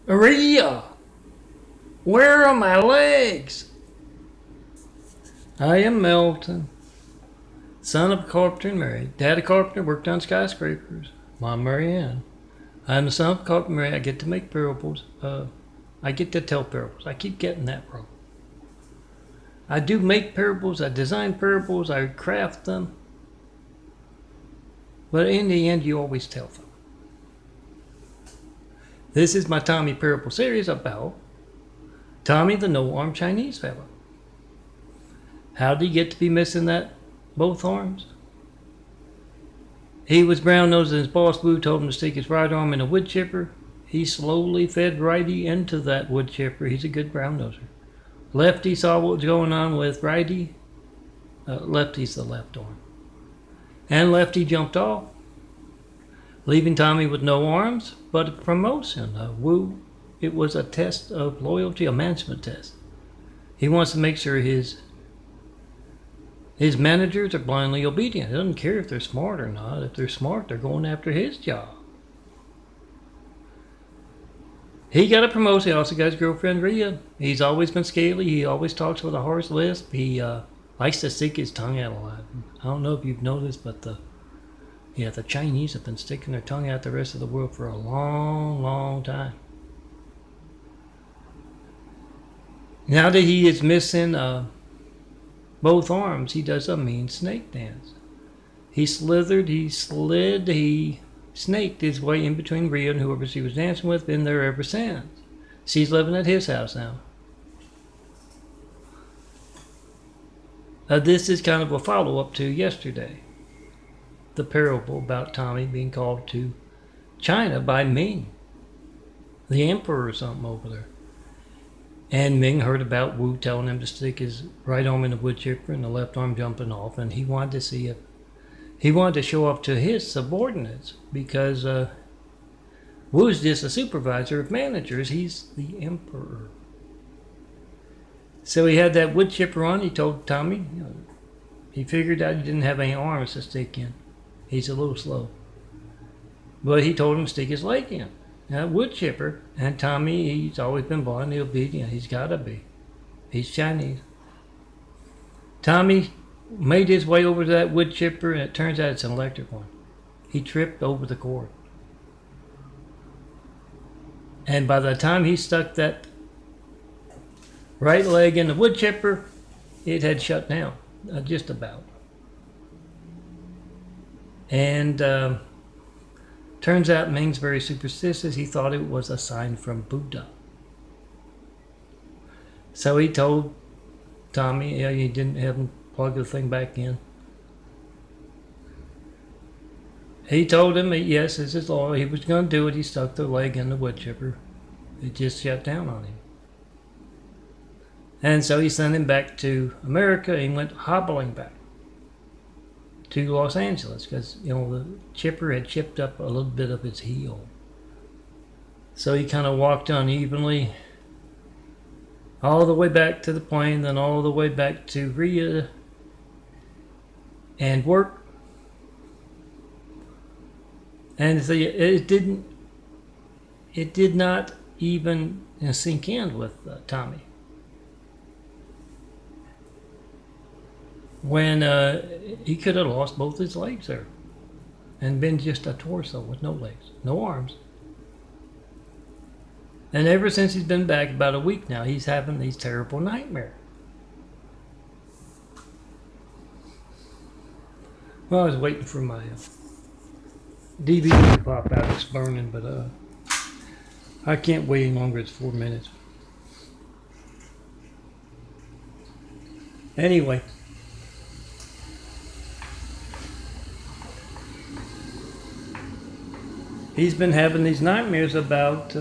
Maria, where are my legs? I am Melton, son of a carpenter and married. Dad a carpenter, worked on skyscrapers. Mom Marianne. I am the son of a carpenter and married. I get to make parables. I get to tell parables. I keep getting that wrong. I do make parables. I design parables. I craft them. But in the end, you always tell them. This is my Tami parable series about Tami, the no-arm Chinese fellow. How did he get to be missing both arms? He was brown-nosed and his boss Wu told him to stick his right arm in a wood chipper. He slowly fed righty into that wood chipper. He's a good brown-noser. Lefty saw what was going on with righty. Lefty's the left arm. And lefty jumped off, leaving Tami with no arms, but a promotion. Wu, it was a test of loyalty, a management test. He wants to make sure his managers are blindly obedient. He doesn't care if they're smart or not. If they're smart, they're going after his job. He got a promotion. He also got his girlfriend, Rhea. He's always been scaly. He always talks with a harsh lisp. He likes to stick his tongue out a lot. I don't know if you've noticed, but the Chinese have been sticking their tongue out the rest of the world for a long, long time. Now that he is missing both arms, he does a mean snake dance. He slithered, he slid, he snaked his way in between Rhea and whoever she was dancing with, been there ever since. She's living at his house now. This is kind of a follow-up to yesterday. The parable about Tami being called to China by Ming, the emperor or something over there. And Ming heard about Wu telling him to stick his right arm in the wood chipper and the left arm jumping off, and he wanted to see if he wanted to show off to his subordinates because Wu's just a supervisor of managers. He's the emperor. So he had that wood chipper on. He told Tami, he figured out he didn't have any arms to stick in. He's a little slow. But he told him to stick his leg in. That wood chipper. And Tami, he's always been blindly obedient. He's got to be. He's Chinese. Tami made his way over to that wood chipper, and it turns out it's an electric one. He tripped over the cord. And by the time he stuck that right leg in the wood chipper, it had shut down, just about. And turns out Ming's very superstitious. He thought it was a sign from Buddha. So he told Tami, he didn't have him plug the thing back in. He told him, yes, this is all. He was going to do it. He stuck the leg in the wood chipper. It just shut down on him. And so he sent him back to America. He went hobbling back to Los Angeles because, the chipper had chipped up a little bit of his heel. So he kind of walked unevenly all the way back to the plane, then all the way back to Rhea and work. And it did not even sink in with Tami. When he could have lost both his legs there and been just a torso with no legs, no arms. And ever since he's been back about a week now, he's having these terrible nightmares. Well, I was waiting for my DVD to pop out. It's burning, but I can't wait any longer. It's 4 minutes. Anyway. He's been having these nightmares about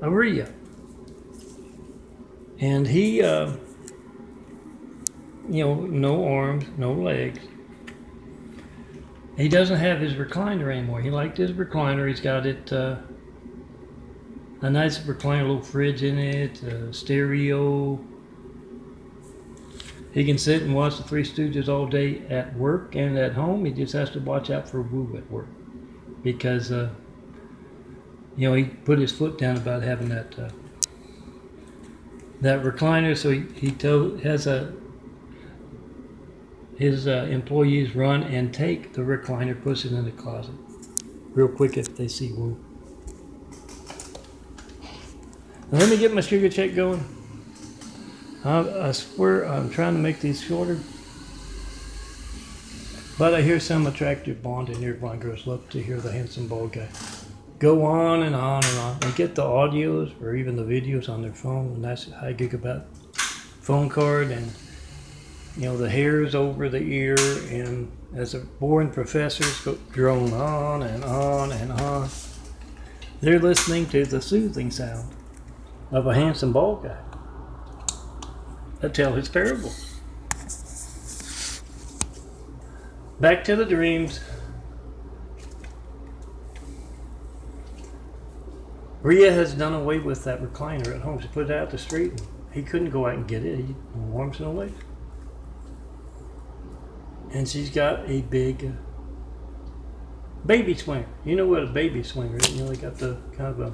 Rhea. And he, no arms, no legs. He doesn't have his recliner anymore. He liked his recliner. He's got it, a nice recliner, little fridge in it, stereo. He can sit and watch the Three Stooges all day at work and at home. He just has to watch out for Wu at work because You know, he put his foot down about having that that recliner, so he has his employees run and take the recliner, puts it in the closet real quick if they see one. Now let me get my sugar check going. I swear I'm trying to make these shorter, but I hear some attractive blonde in here. Blonde girls love to hear the handsome bald guy go on and on and on. They get the audios or even the videos on their phone, a nice high gigabyte phone card, and you know, the hairs over the ear, and as the boring professors drone on and on and on, they're listening to the soothing sound of a handsome bald guy that tell his parables. Back to the dreams. Rhea has done away with that recliner at home. She put it out the street, and he couldn't go out and get it. He warms in a way. And she's got a big baby swinger. You know what a baby swinger is? You know, they got the kind of a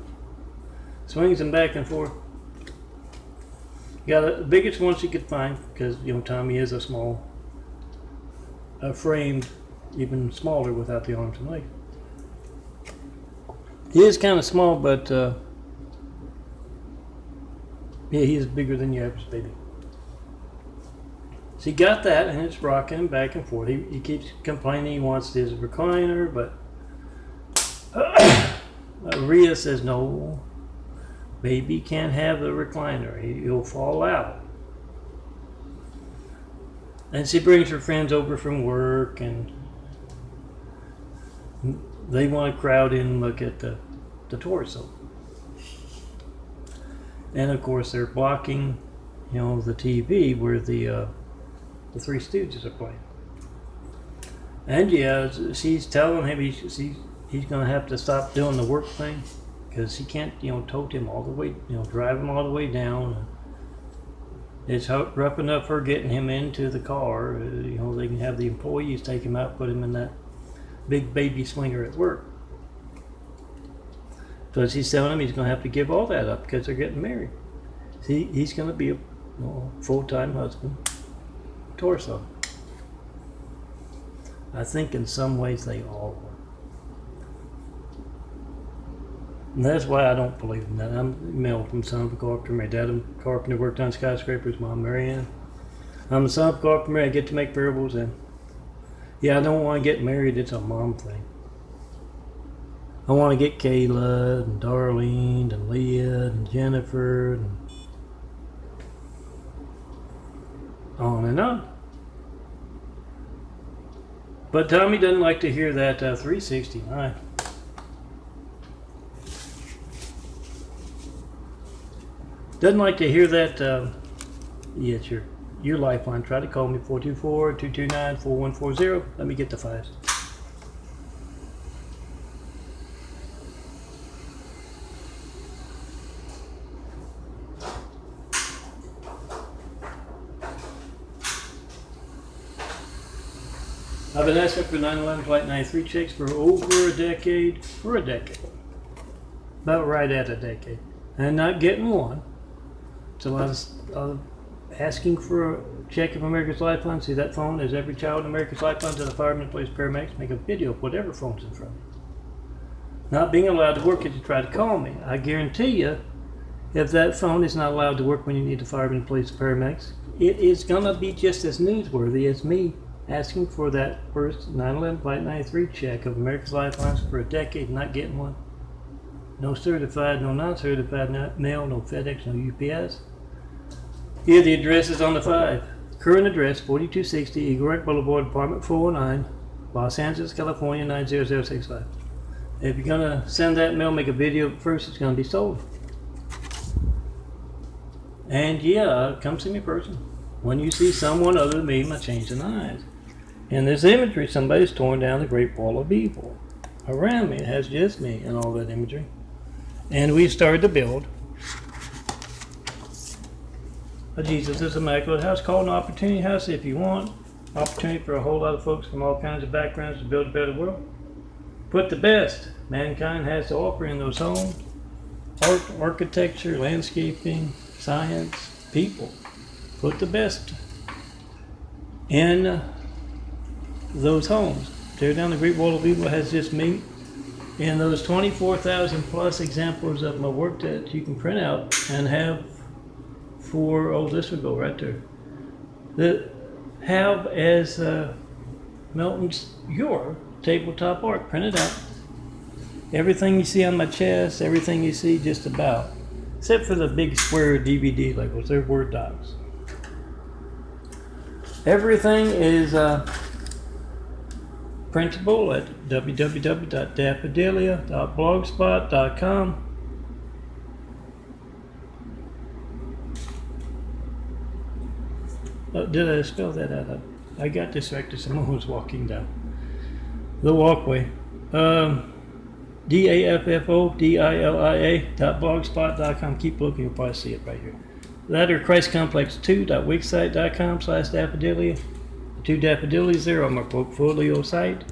swings them back and forth. Got the biggest one she could find, because you know Tami is a small, framed, even smaller without the arms and legs. He is kind of small, but yeah, he is bigger than your average baby. So he got that, and it's rocking him back and forth. He keeps complaining he wants his recliner, but Rhea says, no, baby can't have the recliner. He'll fall out. And she brings her friends over from work, and they want to crowd in and look at the torso. And of course they're blocking, you know, the TV where the Three Stooges are playing. And yeah, she's telling him he's going to have to stop doing the work thing, because he can't, you know, tote him all the way, you know, drive him all the way down. It's rough enough for getting him into the car. You know, they can have the employees take him out, put him in that big baby swinger at work. So she's telling him he's going to have to give all that up because they're getting married. See, he's going to be a full-time husband. Torso. I think in some ways they all were. And that's why I don't believe in that. I'm Mel from son of a carpenter. My dad a carpenter, worked on skyscrapers. Mom, Marianne. I'm the son of a carpenter. I get to make parables, and yeah, I don't want to get married. It's a mom thing. I want to get Kayla and Darlene and Leah and Jennifer and on and on. But Tami doesn't like to hear that 369. Doesn't like to hear that. Yeah, it's your lifeline. Try to call me 424-229-4140. Let me get the fives. I've been asking for 9/11 Flight 93 checks for over a decade. For a decade. About right at a decade. And not getting one. So I was asking for a check of America's Lifeline. See that phone? There's every child in America's Lifeline to the firemen, police, paramedics. Make a video of whatever phone's in front of you. Not being allowed to work if you try to call me. I guarantee you, if that phone is not allowed to work when you need the firemen, police, paramedics, it is going to be just as newsworthy as me asking for that first 9/11 Flight 93 check of America's Lifelines for a decade, not getting one. No certified, no non-certified mail, no FedEx, no UPS. Here the address is on the 5. Current address, 4260 Eagle Rock Boulevard, Apartment 409, Los Angeles, California, 90065. If you're going to send that mail, make a video first, it's going to be sold. And yeah, come see me in person. When you see someone other than me, my change in eyes. In this imagery, somebody's torn down the Great Wall of Evil. Around me, it has just me and all that imagery. And we started to build a Jesus' Immaculate House, called an Opportunity House. If you want opportunity for a whole lot of folks from all kinds of backgrounds to build a better world, Put the best mankind has to offer in those homes. Art, architecture, landscaping, science, people. Put the best in those homes. Tear down the Great Wall of Evil has just me. And those 24,000 plus examples of my work that you can print out and have for, oh, this would go right there. That have as Melton's your tabletop art printed out. Everything you see on my chest, everything you see just about, except for the big square DVD labels, they're Word docs. Everything is printable at www.daffodilia.blogspot.com. Oh, did I spell that out? I got distracted. Someone was walking down the walkway. DAFFODILIA.blogspot.com. Keep looking, you'll probably see it right here. That or ChristComplex2.wixsite.com/daffodilia. 2 daffodilies there on my portfolio site.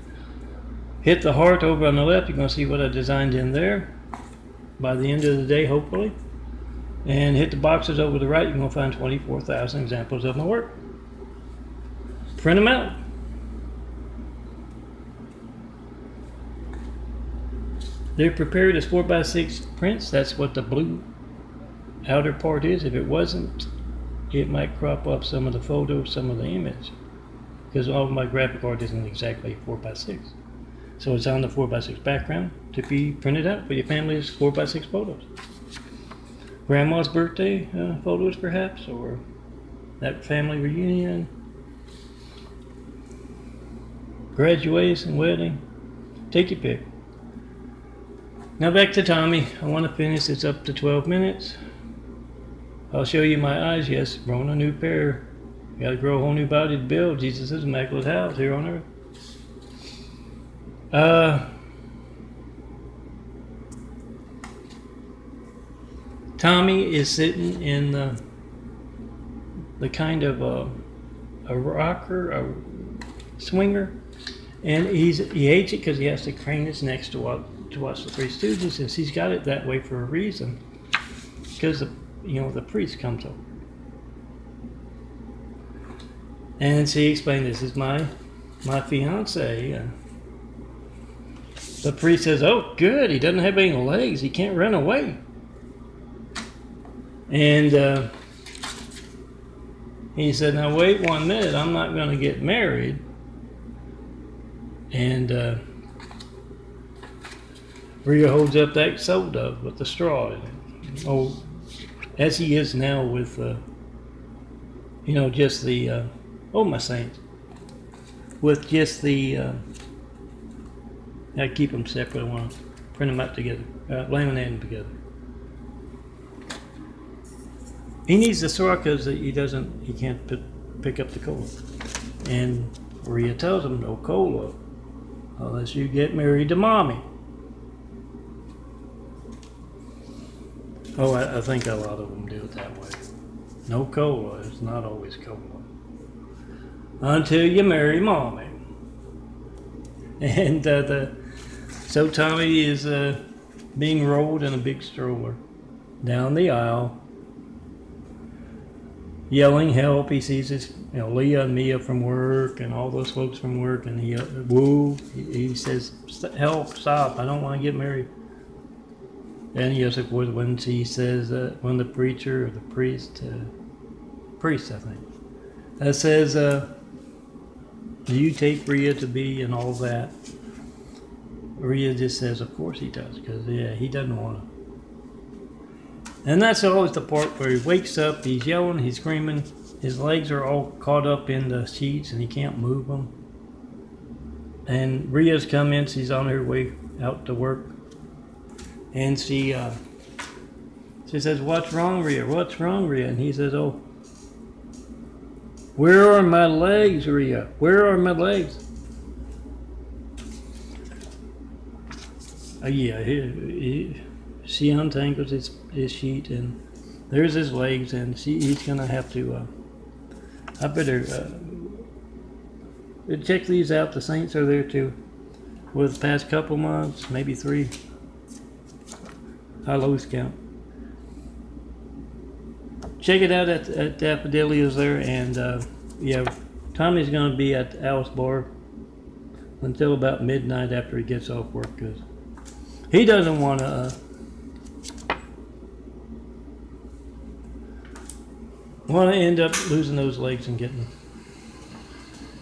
Hit the heart over on the left. You're going to see what I designed in there by the end of the day, hopefully. And hit the boxes over the right. You're going to find 24,000 examples of my work. Print them out. They're prepared as 4x6 prints. That's what the blue outer part is. If it wasn't, it might crop up some of the photos, some of the image. Because all of my graphic art isn't exactly 4x6. So it's on the 4x6 background to be printed out for your family's 4x6 photos. Grandma's birthday photos perhaps, or that family reunion, graduation, wedding, take your pick. Now back to Tommy. I want to finish. It's up to 12 minutes. I'll show you my eyes. Yes, growing a new pair. Got to grow a whole new body to build Jesus' immaculate house here on earth. Tommy is sitting in the kind of a rocker, a swinger, and he hates it because he has to crane his neck to watch the Three Stooges, and he's got it that way for a reason, because the priest comes over. And she explained, this is my fiance. The priest says, oh good, he doesn't have any legs, he can't run away. And he said, now wait 1 minute, I'm not going to get married. And Rhea holds up that soda with the straw in it. Oh, as he is now with, just the, oh my saints, with just the, I keep them separate, I want to print them out together, laminate them together. He needs the straw because he can't pick up the cola. And Rhea tells him, no cola unless you get married to mommy. Oh, I think a lot of them do it that way. No cola, it's not always cola. Until you marry mommy. And so Tommy is being rolled in a big stroller down the aisle, yelling help. He sees his, Leah and Mia from work and all those folks from work, and he says, help, stop, I don't want to get married. And he goes, when he says, when the preacher or the priest I think, says, do you take Rhea to be and all that? Rhea just says, of course he does, because he doesn't want to. And that's always the part where he wakes up, he's yelling, he's screaming, his legs are all caught up in the sheets and he can't move them. And Rhea's come in, she's on her way out to work. And she says, what's wrong, Rhea? What's wrong, Rhea? And he says, oh, where are my legs, Rhea? Where are my legs? She untangles his sheet, and there's his legs, and he's going to have to, I better check these out. The saints are there too. with the past couple months, maybe 3. I lose count. Check it out at Daffodilia's there, and yeah, Tommy's going to be at Alice Bar until about midnight after he gets off work, because he doesn't want to end up losing those legs and getting.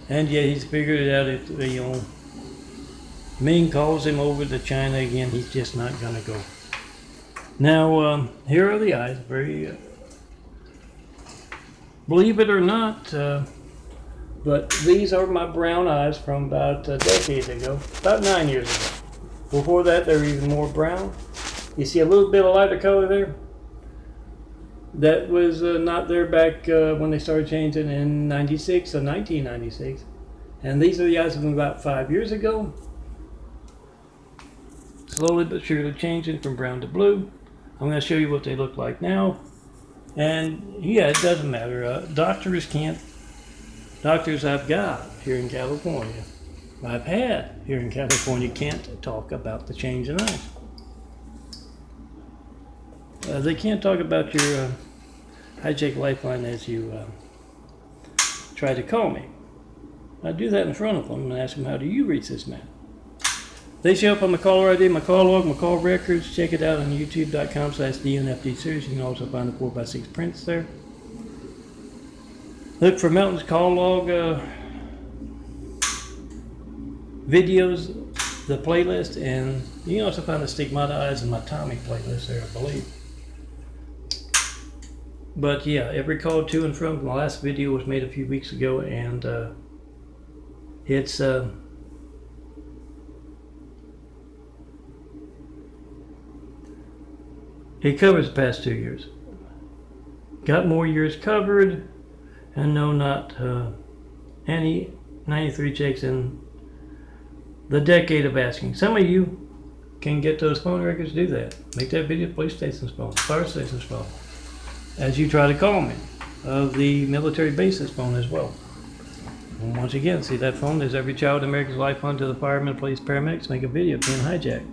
And yeah, he's figured it out. If Ming calls him over to China again, he's just not going to go. Now, here are the eyes. Very, believe it or not, but these are my brown eyes from about a decade ago, about 9 years ago. Before that, they were even more brown. You see a little bit of lighter color there? That was not there back when they started changing in 96 or 1996. And these are the eyes from about 5 years ago. Slowly but surely changing from brown to blue. I'm going to show you what they look like now. And yeah, it doesn't matter. Doctors I've got here in California, I've had here in California, can't talk about the change in eyes. They can't talk about your hijack lifeline as you try to call me. I do that in front of them and ask them, how do you reach this man? They show up on my caller ID, my call log, my call records. Check it out on youtube.com/DNFD series. You can also find the 4x6 prints there. Look for Melton's call log videos, the playlist, and you can also find the Stigmata Eyes in my Tami playlist there, I believe. But yeah, every call to and from the last video was made a few weeks ago, and it's it covers the past 2 years. Got more years covered, and no, not any 93 checks in the decade of asking. Some of you can get those phone records, do that. Make that video police station's phone, fire station's phone, as you try to call me, of the military base's phone as well. And once again, see that phone, there's every child in America's lifeline to the firemen, police, paramedics, make a video of being hijacked.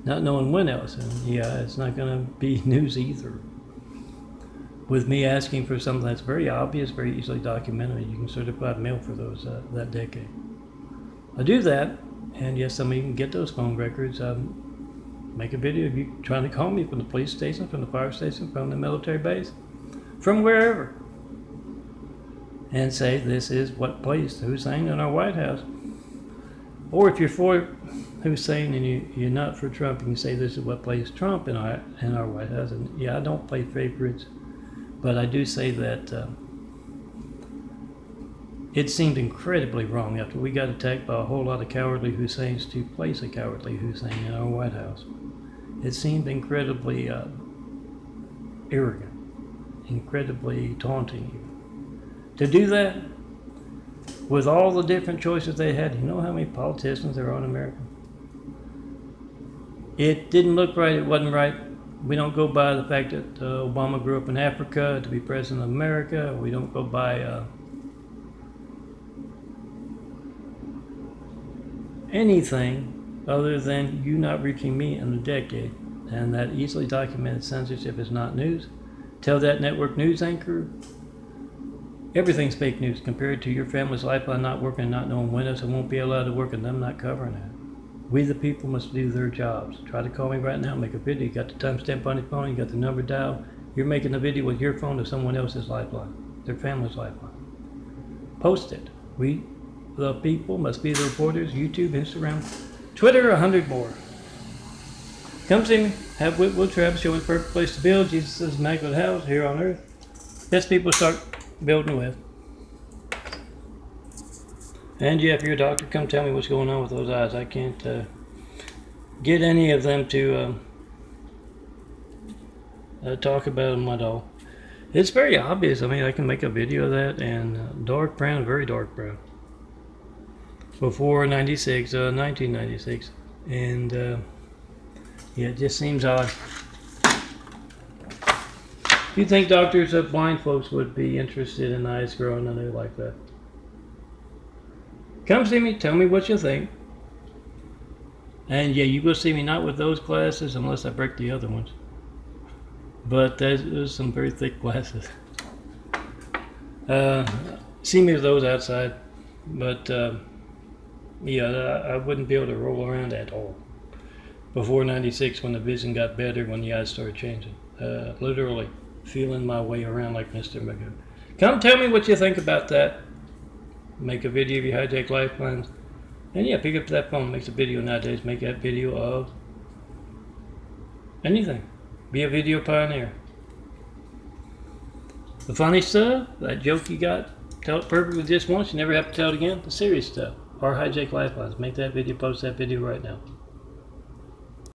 Not knowing when else, and yeah, it's not going to be news either. With me asking for something that's very obvious, very easily documented, you can certify mail for those that decade. I do that, and yes, some of you can get those phone records. Make a video of you trying to call me from the police station, from the fire station, from the military base, from wherever, and say this is what placed Hussein in our White House. Or if you're for Hussein and you're not for Trump, you can say this is what placed Trump in our White House. And yeah, I don't play favorites, but I do say that it seemed incredibly wrong after we got attacked by a whole lot of cowardly Husseins to place a cowardly Hussein in our White House. It seemed incredibly arrogant, incredibly taunting. To do that with all the different choices they had, you know how many politicians there are in America? It didn't look right, it wasn't right. We don't go by the fact that Obama grew up in Africa to be president of America. We don't go by anything other than you not reaching me in a decade. And that easily documented censorship is not news. Tell that network news anchor, everything's fake news compared to your family's lifeline not working and not knowing when else it won't be allowed to work and them not covering it. We the people must do their jobs. Try to call me right now, make a video. You got the timestamp on your phone, you got the number dialed. You're making a video with your phone to someone else's lifeline, their family's lifeline. Post it. We the people must be the reporters. YouTube, Instagram, Twitter, 100 more. Come see me. Have Whitwood Travis show me the perfect place to build. Jesus' immaculate house here on earth. Best people start building with. And yeah, if you're a doctor, come tell me what's going on with those eyes. I can't get any of them to talk about them at all. It's very obvious. I mean, I can make a video of that, and dark brown, very dark brown. Before 96, 1996. And yeah, it just seems odd. Do you think doctors of blind folks would be interested in eyes growing anew like that? Come see me, tell me what you think. And yeah, you will see me not with those glasses unless I break the other ones. But there's some very thick glasses. See me with those outside, but yeah, I wouldn't be able to roll around at all. Before 96, when the vision got better, when the eyes started changing. Literally feeling my way around like Mr. Magoo. Come tell me what you think about that. Make a video of your hijack lifelines. And yeah, pick up that phone, make a video nowadays, make that video of anything. Be a video pioneer. The funny stuff, that joke you got, tell it perfectly just once, you never have to tell it again. The serious stuff, our hijack lifelines, make that video, post that video right now.